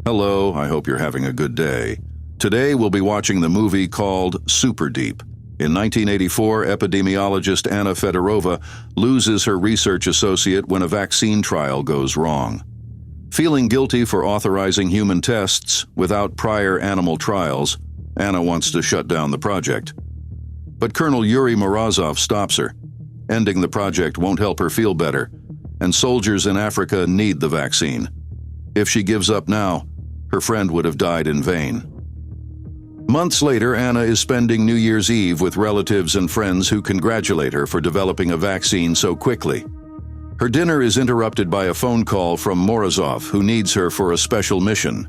Hello, I hope you're having a good day. Today we'll be watching the movie called Superdeep. In 1984, epidemiologist Anna Fedorova loses her research associate when a vaccine trial goes wrong. Feeling guilty for authorizing human tests without prior animal trials, Anna wants to shut down the project. But Colonel Yuri Morozov stops her. Ending the project won't help her feel better, and soldiers in Africa need the vaccine. If she gives up now, her friend would have died in vain. Months later, Anna is spending New Year's Eve with relatives and friends who congratulate her for developing a vaccine so quickly. Her dinner is interrupted by a phone call from Morozov, who needs her for a special mission.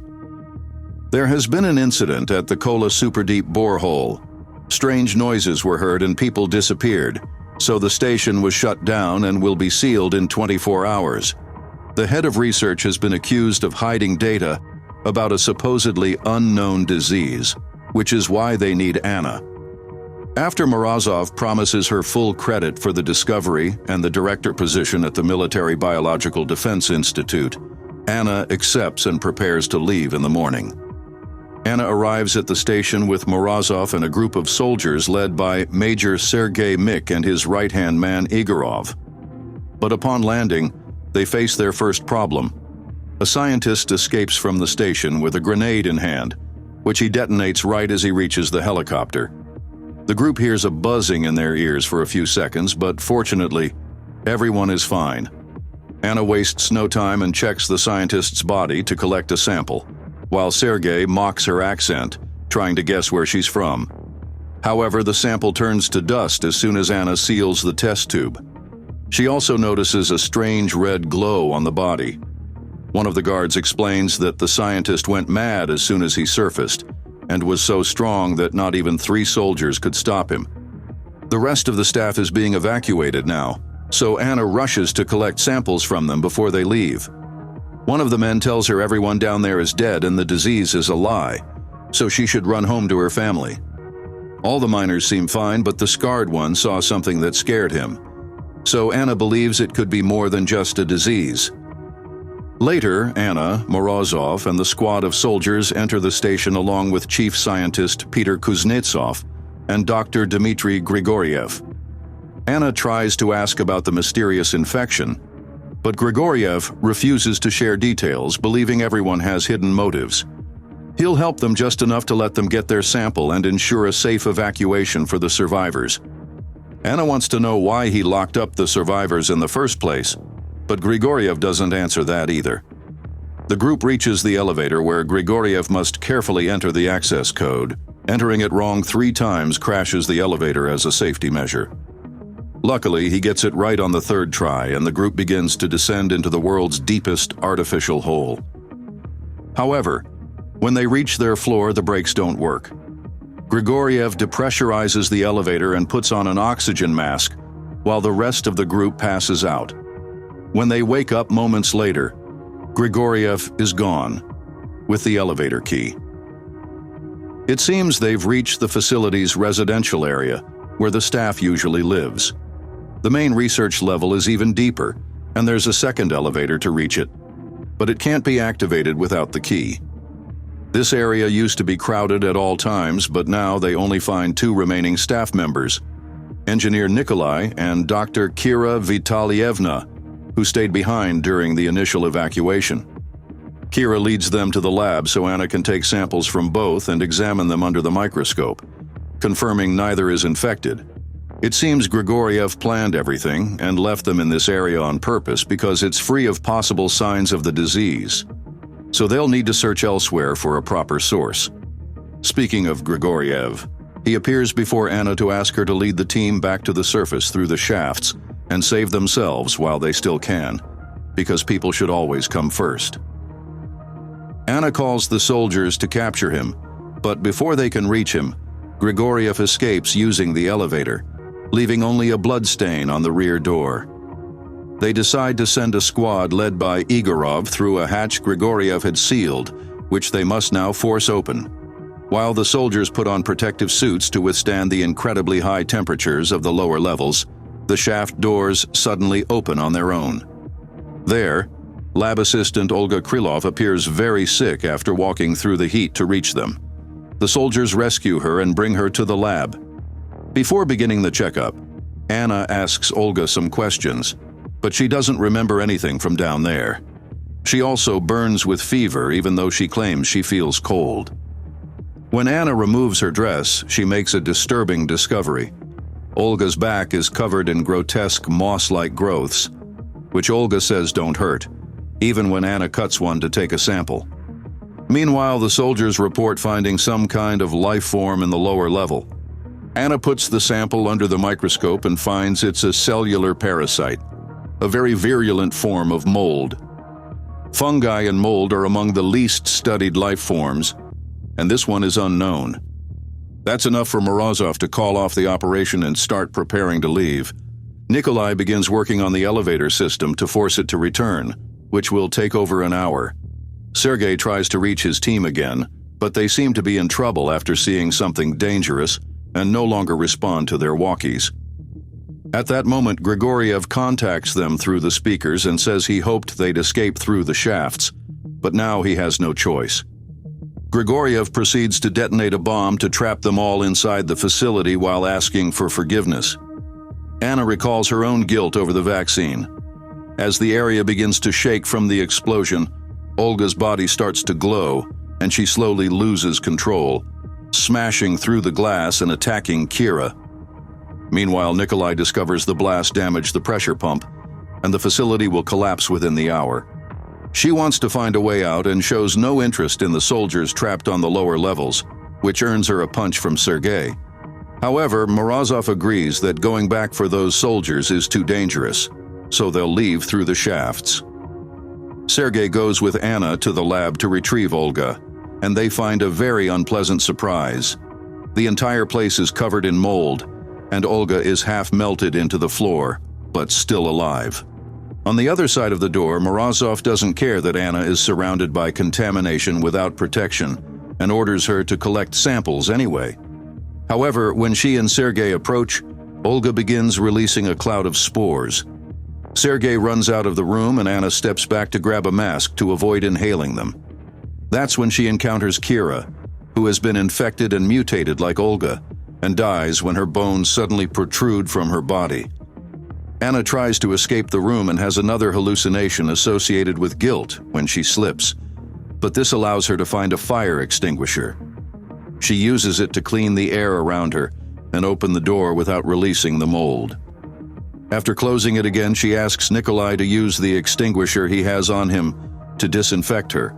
There has been an incident at the Kola Superdeep borehole. Strange noises were heard and people disappeared, so the station was shut down and will be sealed in 24 hours. The head of research has been accused of hiding data about a supposedly unknown disease, which is why they need Anna. After Morozov promises her full credit for the discovery and the director position at the Military Biological Defense Institute, Anna accepts and prepares to leave in the morning. Anna arrives at the station with Morozov and a group of soldiers led by Major Sergei Mik and his right-hand man Igorov. But upon landing, they face their first problem. A scientist escapes from the station with a grenade in hand, which he detonates right as he reaches the helicopter. The group hears a buzzing in their ears for a few seconds, but fortunately, everyone is fine. Anna wastes no time and checks the scientist's body to collect a sample, while Sergei mocks her accent, trying to guess where she's from. However, the sample turns to dust as soon as Anna seals the test tube. She also notices a strange red glow on the body. One of the guards explains that the scientist went mad as soon as he surfaced, and was so strong that not even 3 soldiers could stop him. The rest of the staff is being evacuated now, so Anna rushes to collect samples from them before they leave. One of the men tells her everyone down there is dead and the disease is a lie, so she should run home to her family. All the miners seem fine, but the scarred one saw something that scared him. So Anna believes it could be more than just a disease. Later, Anna, Morozov, and the squad of soldiers enter the station along with Chief Scientist Peter Kuznetsov and Dr. Dmitry Grigoriev. Anna tries to ask about the mysterious infection, but Grigoriev refuses to share details, believing everyone has hidden motives. He'll help them just enough to let them get their sample and ensure a safe evacuation for the survivors. Anna wants to know why he locked up the survivors in the first place, but Grigoriev doesn't answer that either. The group reaches the elevator where Grigoriev must carefully enter the access code. Entering it wrong 3 times crashes the elevator as a safety measure. Luckily, he gets it right on the 3rd try, and the group begins to descend into the world's deepest artificial hole. However, when they reach their floor, the brakes don't work. Grigoriev depressurizes the elevator and puts on an oxygen mask, while the rest of the group passes out. When they wake up moments later, Grigoriev is gone, with the elevator key. It seems they've reached the facility's residential area, where the staff usually lives. The main research level is even deeper, and there's a second elevator to reach it, but it can't be activated without the key. This area used to be crowded at all times, but now they only find 2 remaining staff members, Engineer Nikolai and Dr. Kira Vitalievna, who stayed behind during the initial evacuation. Kira leads them to the lab so Anna can take samples from both and examine them under the microscope, confirming neither is infected. It seems Grigoriev planned everything and left them in this area on purpose because it's free of possible signs of the disease. So they'll need to search elsewhere for a proper source. Speaking of Grigoriev, he appears before Anna to ask her to lead the team back to the surface through the shafts and save themselves while they still can, because people should always come first. Anna calls the soldiers to capture him, but before they can reach him, Grigoriev escapes using the elevator, leaving only a bloodstain on the rear door. They decide to send a squad led by Igorov through a hatch Grigoriev had sealed, which they must now force open, while the soldiers put on protective suits to withstand the incredibly high temperatures of the lower levels. The shaft doors suddenly open on their own. There, Lab assistant Olga Krylov appears very sick after walking through the heat to reach them. The soldiers rescue her and bring her to the lab. Before beginning the checkup, Anna asks Olga some questions, but she doesn't remember anything from down there. She also burns with fever even though she claims she feels cold. When Anna removes her dress, she makes a disturbing discovery. Olga's back is covered in grotesque moss-like growths, which Olga says don't hurt, even when Anna cuts one to take a sample. Meanwhile, the soldiers report finding some kind of life form in the lower level. Anna puts the sample under the microscope and finds it's a cellular parasite, a very virulent form of mold. Fungi and mold are among the least studied life forms, and this one is unknown. That's enough for Morozov to call off the operation and start preparing to leave. Nikolai begins working on the elevator system to force it to return, which will take over an hour. Sergei tries to reach his team again, but they seem to be in trouble after seeing something dangerous and no longer respond to their walkies. At that moment, Grigoriev contacts them through the speakers and says he hoped they'd escape through the shafts, but now he has no choice. Grigoriev proceeds to detonate a bomb to trap them all inside the facility while asking for forgiveness. Anna recalls her own guilt over the vaccine. As the area begins to shake from the explosion, Olga's body starts to glow, and she slowly loses control, smashing through the glass and attacking Kira. Meanwhile, Nikolai discovers the blast damaged the pressure pump, and the facility will collapse within the hour. She wants to find a way out and shows no interest in the soldiers trapped on the lower levels, which earns her a punch from Sergei. However, Morozov agrees that going back for those soldiers is too dangerous, so they'll leave through the shafts. Sergei goes with Anna to the lab to retrieve Olga, and they find a very unpleasant surprise. The entire place is covered in mold, and Olga is half melted into the floor, but still alive. On the other side of the door, Morozov doesn't care that Anna is surrounded by contamination without protection, and orders her to collect samples anyway. However, when she and Sergei approach, Olga begins releasing a cloud of spores. Sergei runs out of the room and Anna steps back to grab a mask to avoid inhaling them. That's when she encounters Kira, who has been infected and mutated like Olga, and dies when her bones suddenly protrude from her body. Anna tries to escape the room and has another hallucination associated with guilt when she slips, but this allows her to find a fire extinguisher. She uses it to clean the air around her and open the door without releasing the mold. After closing it again, she asks Nikolai to use the extinguisher he has on him to disinfect her.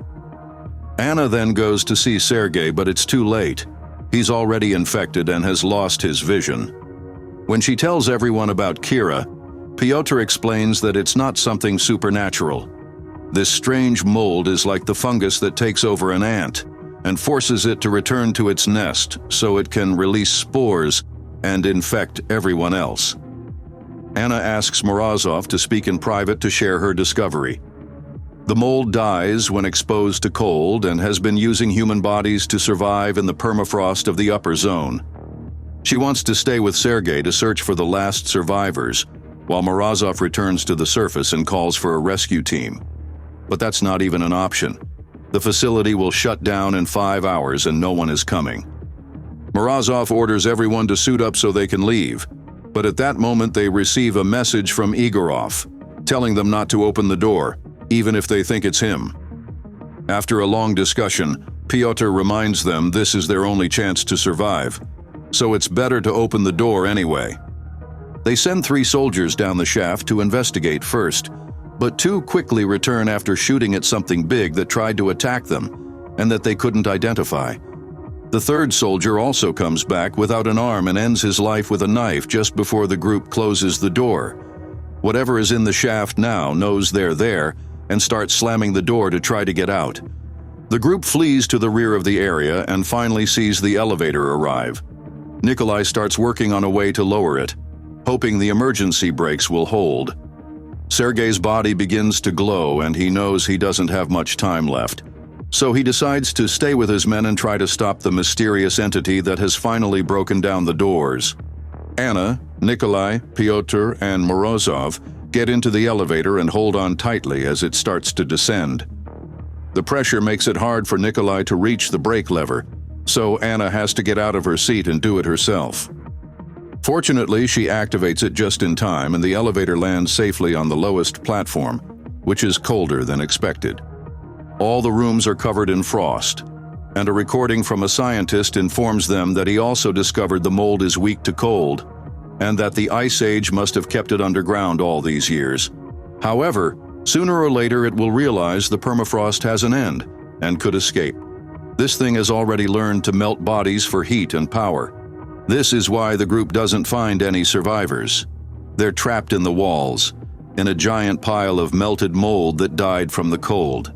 Anna then goes to see Sergei, but it's too late. He's already infected and has lost his vision. When she tells everyone about Kira, Pyotr explains that it's not something supernatural. This strange mold is like the fungus that takes over an ant and forces it to return to its nest so it can release spores and infect everyone else. Anna asks Morozov to speak in private to share her discovery. The mold dies when exposed to cold and has been using human bodies to survive in the permafrost of the upper zone. She wants to stay with Sergei to search for the last survivors, while Morozov returns to the surface and calls for a rescue team. But that's not even an option. The facility will shut down in 5 hours and no one is coming. Morozov orders everyone to suit up so they can leave, but at that moment they receive a message from Igorov, telling them not to open the door, even if they think it's him. After a long discussion, Pyotr reminds them this is their only chance to survive, so it's better to open the door anyway. They send 3 soldiers down the shaft to investigate first, but 2 quickly return after shooting at something big that tried to attack them and that they couldn't identify. The 3rd soldier also comes back without an arm and ends his life with a knife just before the group closes the door. Whatever is in the shaft now knows they're there and starts slamming the door to try to get out. The group flees to the rear of the area and finally sees the elevator arrive. Nikolai starts working on a way to lower it, hoping the emergency brakes will hold. Sergei's body begins to glow and he knows he doesn't have much time left. So he decides to stay with his men and try to stop the mysterious entity that has finally broken down the doors. Anna, Nikolai, Pyotr, and Morozov Get into the elevator and hold on tightly as it starts to descend. The pressure makes it hard for Nikolai to reach the brake lever, so Anna has to get out of her seat and do it herself. Fortunately, she activates it just in time and the elevator lands safely on the lowest platform, which is colder than expected. All the rooms are covered in frost, and a recording from a scientist informs them that he also discovered the mold is weak to cold, and that the Ice Age must have kept it underground all these years. However, sooner or later it will realize the permafrost has an end and could escape. This thing has already learned to melt bodies for heat and power. This is why the group doesn't find any survivors. They're trapped in the walls, in a giant pile of melted mold that died from the cold.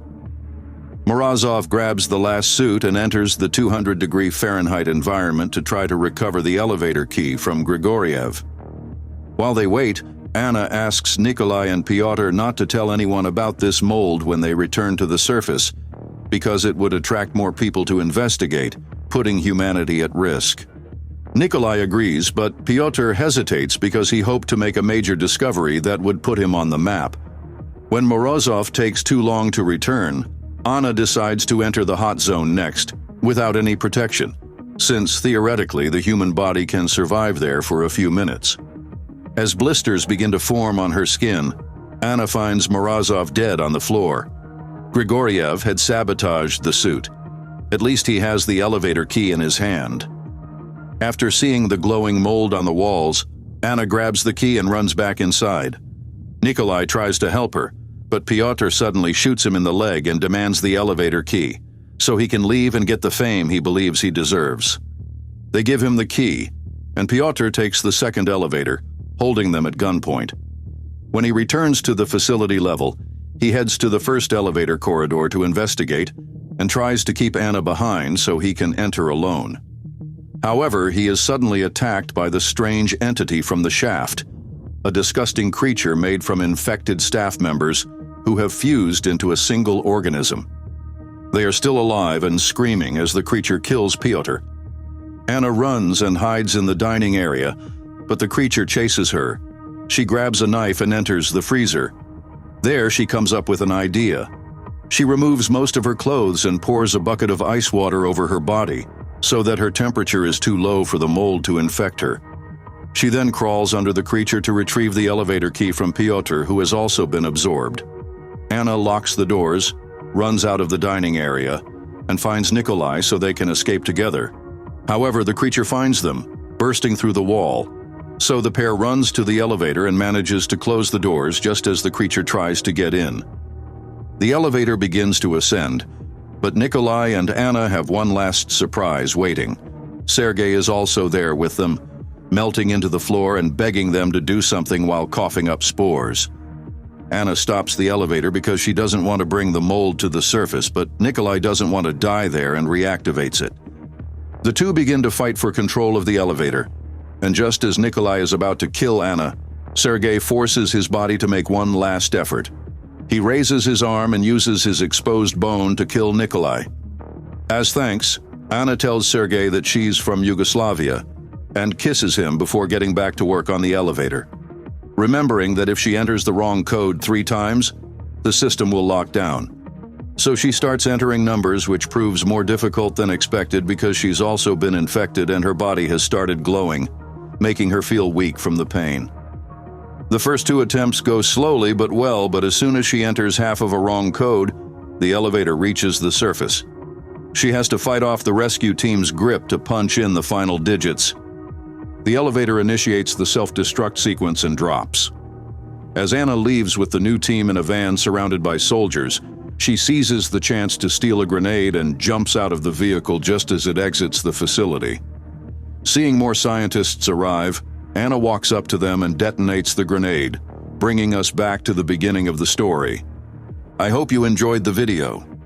Morozov grabs the last suit and enters the 200-degree Fahrenheit environment to try to recover the elevator key from Grigoriev. While they wait, Anna asks Nikolai and Pyotr not to tell anyone about this mold when they return to the surface, because it would attract more people to investigate, putting humanity at risk. Nikolai agrees, but Pyotr hesitates because he hoped to make a major discovery that would put him on the map. When Morozov takes too long to return, Anna decides to enter the hot zone next, without any protection, since theoretically the human body can survive there for a few minutes. As blisters begin to form on her skin, Anna finds Morozov dead on the floor. Grigoriev had sabotaged the suit. At least he has the elevator key in his hand. After seeing the glowing mold on the walls, Anna grabs the key and runs back inside. Nikolai tries to help her, but Pyotr suddenly shoots him in the leg and demands the elevator key, so he can leave and get the fame he believes he deserves. They give him the key, and Pyotr takes the second elevator, holding them at gunpoint. When he returns to the facility level, he heads to the first elevator corridor to investigate and tries to keep Anna behind so he can enter alone. However, he is suddenly attacked by the strange entity from the shaft, a disgusting creature made from infected staff members who have fused into a single organism. They are still alive and screaming as the creature kills Pyotr. Anna runs and hides in the dining area, but the creature chases her. She grabs a knife and enters the freezer. There she comes up with an idea. She removes most of her clothes and pours a bucket of ice water over her body, so that her temperature is too low for the mold to infect her. She then crawls under the creature to retrieve the elevator key from Pyotr, who has also been absorbed. Anna locks the doors, runs out of the dining area, and finds Nikolai so they can escape together. However, the creature finds them, bursting through the wall. So the pair runs to the elevator and manages to close the doors just as the creature tries to get in. The elevator begins to ascend, but Nikolai and Anna have one last surprise waiting. Sergei is also there with them, melting into the floor and begging them to do something while coughing up spores. Anna stops the elevator because she doesn't want to bring the mold to the surface, but Nikolai doesn't want to die there and reactivates it. The two begin to fight for control of the elevator, and just as Nikolai is about to kill Anna, Sergei forces his body to make one last effort. He raises his arm and uses his exposed bone to kill Nikolai. As thanks, Anna tells Sergei that she's from Yugoslavia and kisses him before getting back to work on the elevator, remembering that if she enters the wrong code 3 times, the system will lock down. So she starts entering numbers, which proves more difficult than expected because she's also been infected and her body has started glowing, making her feel weak from the pain. The first 2 attempts go slowly but well, but as soon as she enters half of a wrong code, the elevator reaches the surface. She has to fight off the rescue team's grip to punch in the final digits. The elevator initiates the self-destruct sequence and drops. As Anna leaves with the new team in a van surrounded by soldiers, she seizes the chance to steal a grenade and jumps out of the vehicle just as it exits the facility. Seeing more scientists arrive, Anna walks up to them and detonates the grenade, bringing us back to the beginning of the story. I hope you enjoyed the video.